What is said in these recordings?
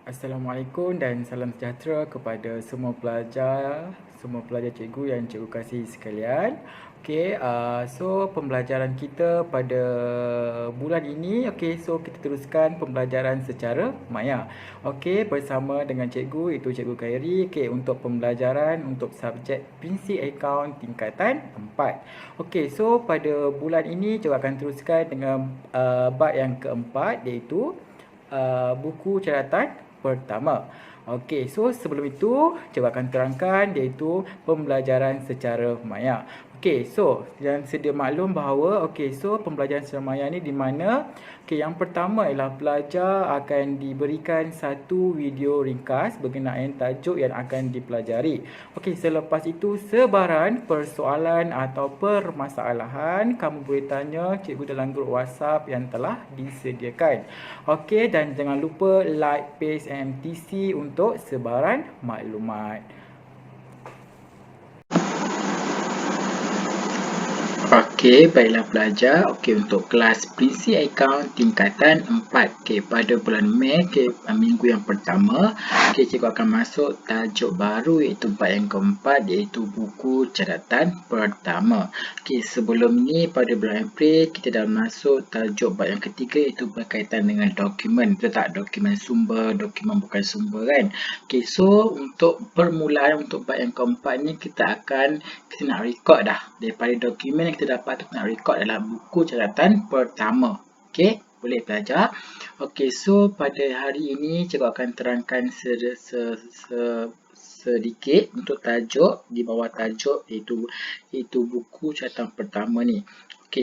Assalamualaikum dan salam sejahtera kepada semua pelajar cikgu yang cikgu kasih sekalian. So pembelajaran kita pada bulan ini, so kita teruskan pembelajaran secara maya. Bersama dengan cikgu, iaitu Cikgu Khairi, untuk pembelajaran untuk subjek Prinsip Akaun tingkatan 4. So pada bulan ini cikgu akan teruskan dengan bab yang keempat, iaitu buku catatan pertama. So sebelum itu coba akan terangkan iaitu pembelajaran secara maya. So yang sedia maklum bahawa so pembelajaran secara maya ni di mana yang pertama ialah pelajar akan diberikan satu video ringkas berkenaan tajuk yang akan dipelajari. Selepas itu sebaran persoalan atau permasalahan kamu boleh tanya cikgu dalam grup WhatsApp yang telah disediakan. Dan jangan lupa like page MTC untuk sebaran maklumat. Baiklah pelajar. Untuk kelas Prinsip Akaun tingkatan 4. Pada bulan Mei, minggu yang pertama, cikgu akan masuk tajuk baru iaitu bab yang keempat, iaitu buku catatan pertama. Sebelum ni pada bulan April, kita dah masuk tajuk bab yang ketiga iaitu berkaitan dengan dokumen. Betul tak? Dokumen sumber, dokumen bukan sumber kan? So untuk permulaan untuk bab yang keempat ni kita nak record dah daripada dokumen yang kita dapat tu, nak record dalam buku catatan pertama. Boleh belajar. So pada hari ini cikgu akan terangkan sedikit untuk tajuk di bawah tajuk iaitu buku catatan pertama ni.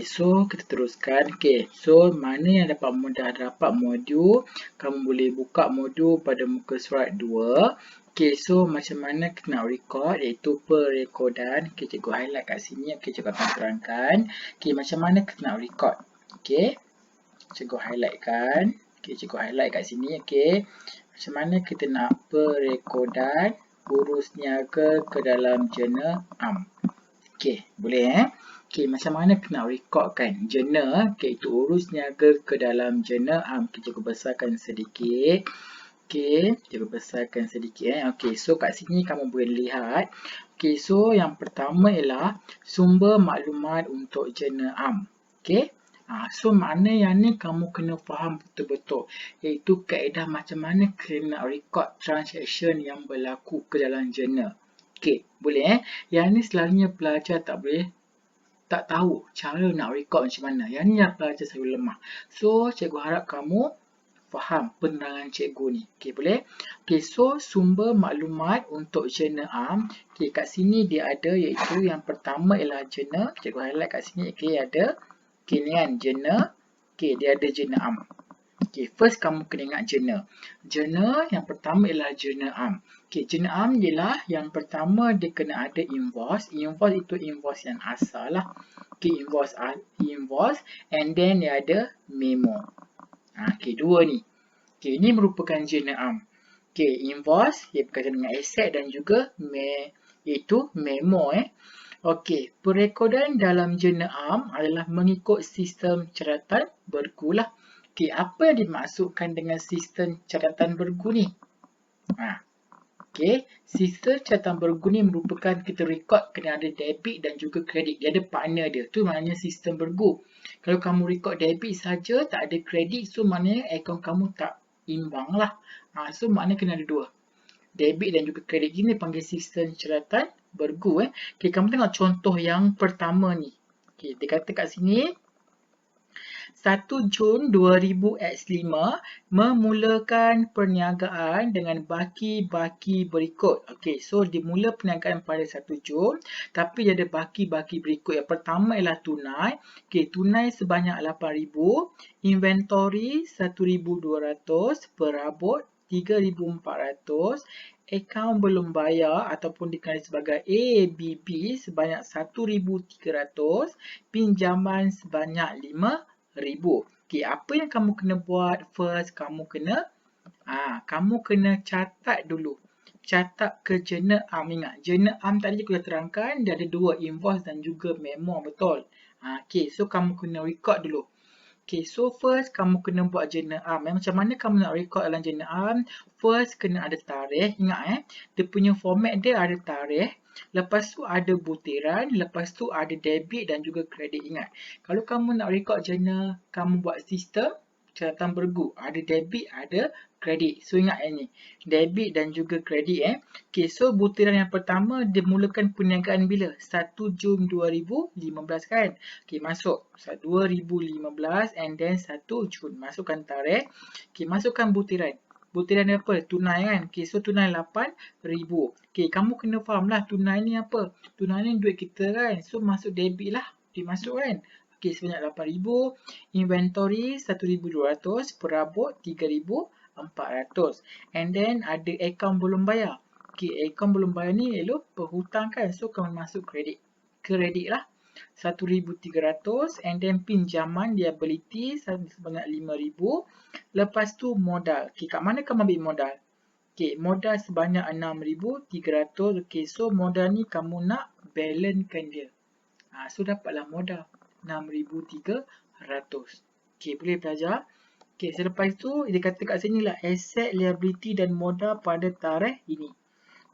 So kita teruskan. So mana yang dah dapat modul, kamu boleh buka modul pada muka surat 2. So macam mana kita nak record, iaitu perekodan. Cikgu highlight kat sini. Cikgu akan terangkan macam mana kita nak record. Cikgu highlightkan. Cikgu highlight kat sini. Macam mana kita nak perekodan urus niaga ke dalam jurnal am. Boleh macam mana kita nak recordkan jurnal, itu urus niaga ke dalam jurnal am. Cikgu besarkan sedikit. Cikgu besarkan sedikit. So kat sini kamu boleh lihat. So yang pertama ialah sumber maklumat untuk jurnal am. So makna yang ni kamu kena faham betul-betul, iaitu kaedah macam mana kena nak record transaction yang berlaku ke dalam jurnal. Boleh Yang ni selalunya pelajar tak tahu cara nak record macam mana. Yang ni yang pelajar selalu lemah. So cikgu harap kamu faham penerangan cikgu ni. Boleh? So sumber maklumat untuk jurnal am. Kat sini dia ada, iaitu yang pertama ialah jurnal. Cikgu highlight kat sini. Ada ni kan jurnal. Dia ada jurnal am. First kamu kena ingat jurnal. Jurnal yang pertama ialah jurnal am. Jurnal am ialah yang pertama dia kena ada invoice. Invoice itu invoice yang asal lah. Invoice and then dia ada memo. Dua ni. Ini merupakan jurnal am. Invoice ia berkaitan dengan aset dan juga iaitu memo. Perekodan dalam jurnal am adalah mengikut sistem catatan bergu lah. Apa yang dimaksudkan dengan sistem catatan bergu ni? Sistem catatan bergu ni merupakan kita record kena ada debit dan juga kredit. Dia ada partner dia. Tu maknanya sistem bergu. Kalau kamu record debit saja tak ada kredit, so maknanya akaun kamu tak imbang lah. So maknanya kena ada dua. Debit dan juga kredit. Ini panggil sistem catatan bergu. Kamu tengok contoh yang pertama ni. Dia kata kat sini 1 Jun 2000X5 memulakan perniagaan dengan baki-baki berikut. So dimula perniagaan pada 1 Jun tapi dia ada baki-baki berikut. Yang pertama ialah tunai. Tunai sebanyak 8,000, inventory 1,200, perabot 3,400, akaun belum bayar ataupun dikenali sebagai ABB sebanyak 1,300, pinjaman sebanyak 5,000. Apa yang kamu kena buat? First, kamu kena catat dulu. Catat ke jurnal am. Ingat, jurnal am tadi kita terangkan dia ada dua, invoice dan juga memo, betul? So kamu kena record dulu. Okay, so first kamu kena buat jurnal am. Macam mana kamu nak record dalam jurnal am? First kena ada tarikh. Ingat dia punya format dia ada tarikh. Lepas tu ada butiran. Lepas tu ada debit dan juga kredit. Ingat, kalau kamu nak record jurnal, kamu buat sistem catatan bergu. Ada debit, ada kredit. So ingat yang ni. Debit dan juga kredit. Okay, so butiran yang pertama dimulakan perniagaan bila? 1 Jun 2015 kan? Okay, masuk 2015 and then 1 Jun. Masukkan tarikh. Okay, masukkan butiran. Butiran dia apa? Tunai kan? Okay, so tunai 8,000. Okay, kamu kena faham lah tunai ni apa? Tunai ni duit kita kan? So masuk debit lah. Dimasuk kan? Okay, sebanyak 8,000. Inventory 1,200. Perabot 3,400. And then ada akaun belum bayar. Okay, akaun belum bayar ni elok berhutang kan? So kamu masuk kredit. Kredit lah. 1,300 and then pinjaman liability sebanyak 5,000. Lepas tu modal. Okay, kat mana kamu ambil modal? Okay, modal sebanyak 6,300. Okay, so modal ni kamu nak balancekan dia. So dapatlah modal 6,300. Okay, boleh belajar. Okay, selepas tu dia kata kat sini lah asset, liability dan modal pada tarikh ini.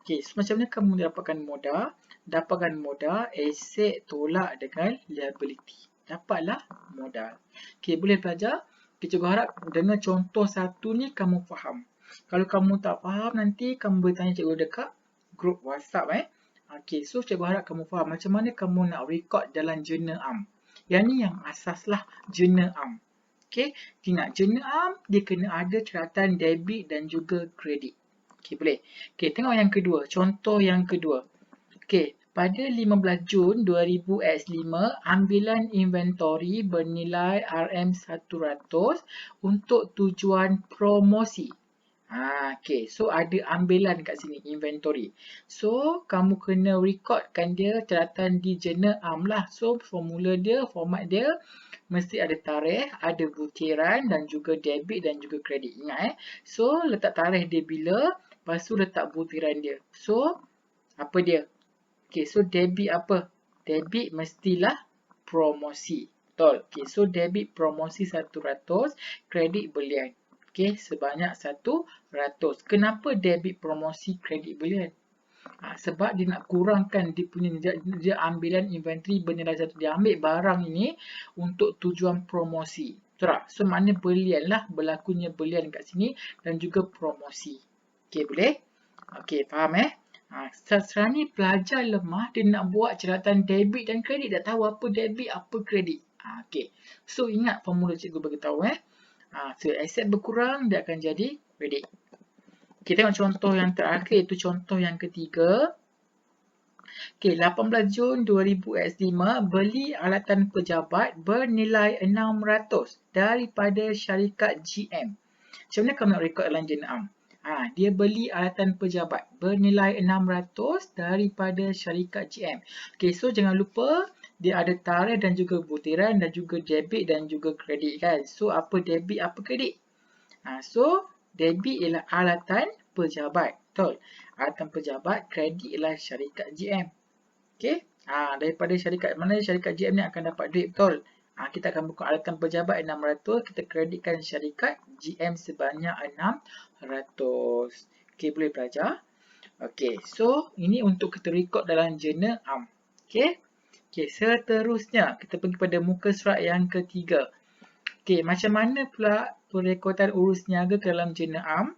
Okay, so macam mana kamu dapatkan modal? Dapatkan modal, aset tolak dengan liability. Dapatlah modal. Okay, boleh belajar? Okay, cikgu harap dengan contoh satu ni kamu faham. Kalau kamu tak faham, nanti kamu boleh tanya cikgu dekat grup WhatsApp. Okay, so cikgu harap kamu faham macam mana kamu nak record dalam jurnal am. Yang ni yang asas lah jurnal am. Okay, ingat jurnal am dia kena ada catatan debit dan juga kredit. Okay, boleh. Okay, tengok yang kedua. Contoh yang kedua. Okay, pada 15 Jun 2000X5, ambilan inventory bernilai RM100 untuk tujuan promosi. Okay, so ada ambilan kat sini, inventory. So, kamu kena recordkan dia catatan di jurnal am lah. So, formula dia, format dia, mesti ada tarikh, ada butiran dan juga debit dan juga kredit. Ingat So, letak tarikh dia bila, lepas tu letak butiran dia. So, apa dia? Okay, so debit apa? Debit mestilah promosi. Betul. Okay, so debit promosi 100, kredit belian. Okay, sebanyak 100. Kenapa debit promosi kredit belian? Sebab dia nak kurangkan dia punya dia ambilan inventory bernilai 1. Dia ambil barang ini untuk tujuan promosi. Betul tak? So, maknanya belian lah. Berlakunya belian kat sini dan juga promosi. Okay, boleh? Okay, faham sekarang ni pelajar lemah, dia nak buat catatan debit dan kredit. Tak tahu apa debit, apa kredit. Okay, so ingat formula cikgu beritahu so aset berkurang, dia akan jadi kredit. Kita tengok contoh yang terakhir, itu contoh yang ketiga. Okay, 18 Jun 2000X5, beli alatan pejabat bernilai 600 daripada syarikat GM. Macam mana kamu nak record dalam jurnal am? Dia beli alatan pejabat bernilai 600 daripada syarikat GM. Okay, so jangan lupa dia ada tarikh dan juga butiran dan juga debit dan juga kredit kan. So, apa debit, apa kredit? So, debit ialah alatan pejabat. Betul. Alatan pejabat, kredit ialah syarikat GM. Okay. Daripada syarikat mana syarikat GM ni akan dapat duit. Betul. Kita akan buka alatan pejabat 600. Kita kreditkan syarikat GM sebanyak 600. Okay, boleh belajar. Okay, so ini untuk kita record dalam jurnal am. Okay. Okay, seterusnya kita pergi pada muka surat yang ketiga. Okay, macam mana pula perekodan urus niaga ke dalam jurnal am?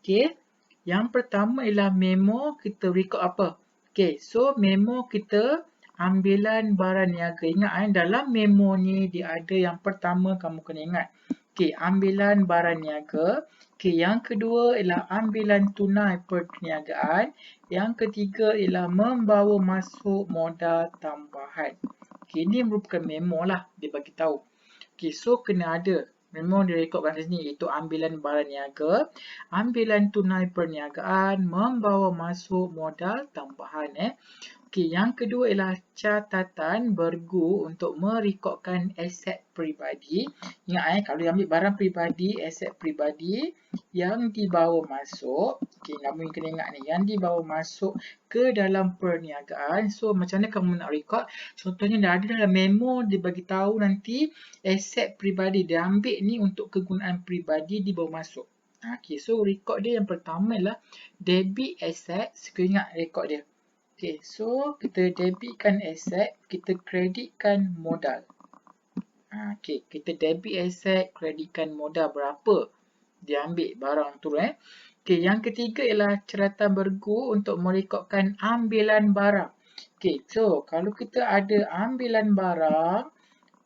Okay, yang pertama ialah memo. Kita record apa? Okay, so memo kita ambilan barang niaga. Ingat dalam memo ni dia ada yang pertama kamu kena ingat. Okay, ambilan barang niaga. Okay, yang kedua ialah ambilan tunai perniagaan. Yang ketiga ialah membawa masuk modal tambahan. Okay, ini merupakan memo lah. Dia bagi tahu. Okay, so kena ada. Memo direkodkan di sini iaitu ambilan barang niaga, ambilan tunai perniagaan, membawa masuk modal tambahan. Okey, yang kedua ialah catatan bergu untuk merekodkan aset peribadi. Ingat kalau ambil barang peribadi, aset peribadi yang dibawa masuk, Okay, kamu kena ingat ni, yang dibawa masuk ke dalam perniagaan. So, macam mana kamu nak record? Contohnya dah ada dalam memo, dia bagi tahu nanti aset peribadi. Dia ambil ni untuk kegunaan peribadi dibawa masuk. Okay, so record dia yang pertama ialah debit asset. Suka ingat record dia. Okay, so kita debitkan aset, kita kreditkan modal. Okay, kita debit aset, kreditkan modal berapa dia ambil barang tu. Okay, yang ketiga ialah catatan bergu untuk merekodkan ambilan barang. Okay, so kalau kita ada ambilan barang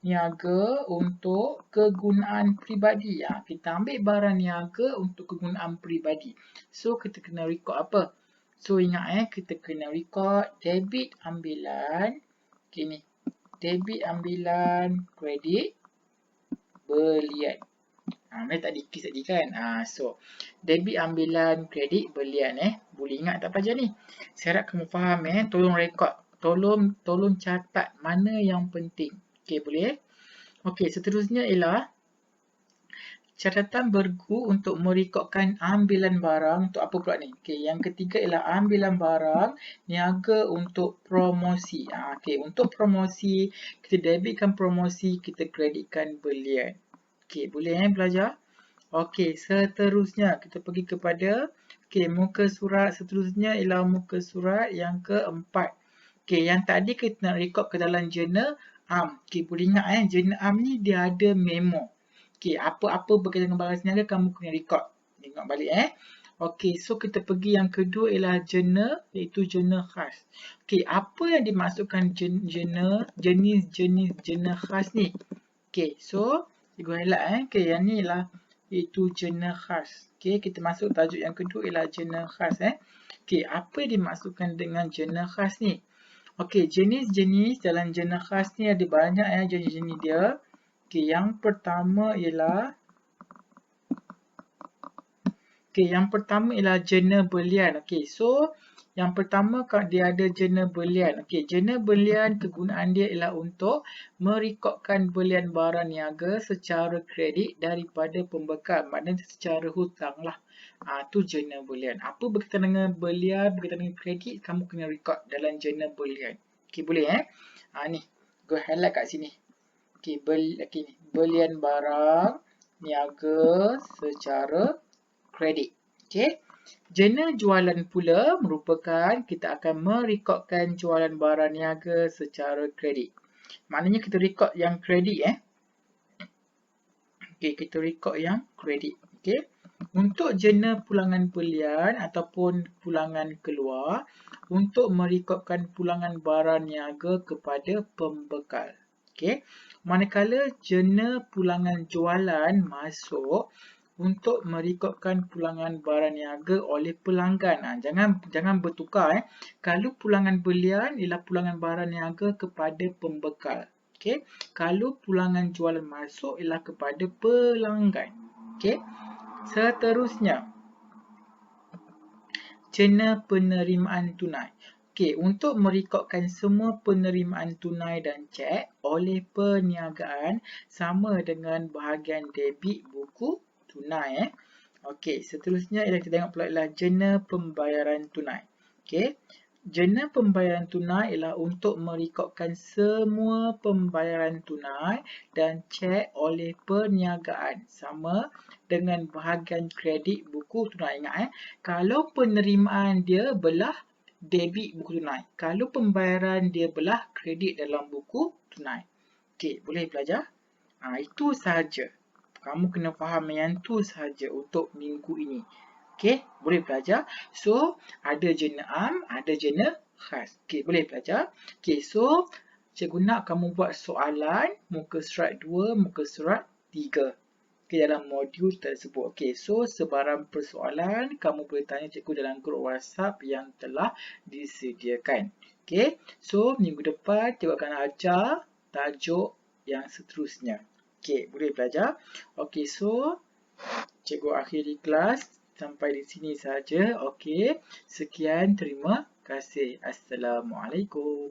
niaga untuk kegunaan peribadi. Kita ambil barang niaga untuk kegunaan peribadi. So, kita kena record apa? So, ingat kita kena record debit ambilan. Okay, ni. Debit ambilan kredit belian. Ni tak dikis tadi kan. So, debit ambilan kredit belian. Boleh ingat tak pelajar ni? Saya harap kamu faham. Tolong record. Tolong catat mana yang penting. Okey, boleh? Okey, seterusnya ialah catatan bergu untuk merekodkan ambilan barang. Untuk apa pula ni? Okey, yang ketiga ialah ambilan barang niaga untuk promosi. Okey, untuk promosi, kita debitkan promosi, kita kreditkan belian. Okey, boleh belajar? Okey, seterusnya kita pergi kepada muka surat seterusnya ialah muka surat yang keempat. Okey, yang tadi kita nak record ke dalam jurnal am. Okey, boleh ingat jurnal am ni dia ada memo. Okey, apa berkaitan dengan barang niaga kamu kena record. Tengok balik Okey, so kita pergi yang kedua ialah jurnal, iaitu jurnal khas. Okey, apa yang dimasukkan jurnal, jenis-jenis jurnal khas ni? Okey, so cikgu highlight Okey, yang ni ialah iaitu jurnal khas. Okey, kita masuk tajuk yang kedua ialah jurnal khas Okey, apa yang dimasukkan dengan jurnal khas ni? Okey, jenis-jenis dalam jurnal khas ni ada banyak jenis-jenis dia. Okey, yang pertama ialah jurnal belian. Okey, so yang pertama dia ada jurnal belian. Okey, jurnal belian kegunaan dia ialah untuk merekodkan belian barang niaga secara kredit daripada pembekal. Maknanya secara hutang lah. Tu jurnal belian. Apa berkaitan dengan belian, berkaitan dengan kredit, kamu kena record dalam jurnal belian. Okey, boleh ni, go highlight kat sini. Okey, belian barang niaga secara kredit. Okey. Jurnal jualan pula merupakan kita akan merekodkan jualan barang niaga secara kredit. Maknanya kita rekod yang kredit Okey, kita rekod yang kredit. Okey. Untuk jurnal pulangan belian ataupun pulangan keluar untuk merekodkan pulangan barang niaga kepada pembekal. Okey. Manakala jurnal pulangan jualan masuk untuk merekodkan pulangan barang niaga oleh pelanggan. Jangan bertukar Kalau pulangan belian ialah pulangan barang niaga kepada pembekal. Okey. Kalau pulangan jualan masuk ialah kepada pelanggan. Okey. Seterusnya, jurnal penerimaan tunai. Okey, untuk merekodkan semua penerimaan tunai dan cek oleh perniagaan sama dengan bahagian debit buku tunai Okey, seterusnya kita tengok pula ialah jurnal pembayaran tunai. Okey. Jurnal pembayaran tunai ialah untuk merekodkan semua pembayaran tunai dan cek oleh perniagaan sama dengan bahagian kredit buku tunai. Ingat kalau penerimaan dia belah debit buku tunai. Kalau pembayaran dia belah kredit dalam buku tunai. Okey, boleh belajar? Itu sahaja. Kamu kena faham yang tu sahaja untuk minggu ini. Okey, boleh belajar. So, ada jurnal am, ada jurnal khas. Okey, boleh belajar. Okey, so cikgu nak kamu buat soalan muka surat 2, muka surat 3. Okey, dalam modul tersebut. Okey, so sebarang persoalan kamu boleh tanya cikgu dalam grup WhatsApp yang telah disediakan. Okey, so minggu depan cikgu akan ajar tajuk yang seterusnya. Okey, boleh belajar. Okey, so cikgu akhiri kelas sampai di sini saja. Okey, sekian, terima kasih. Assalamualaikum.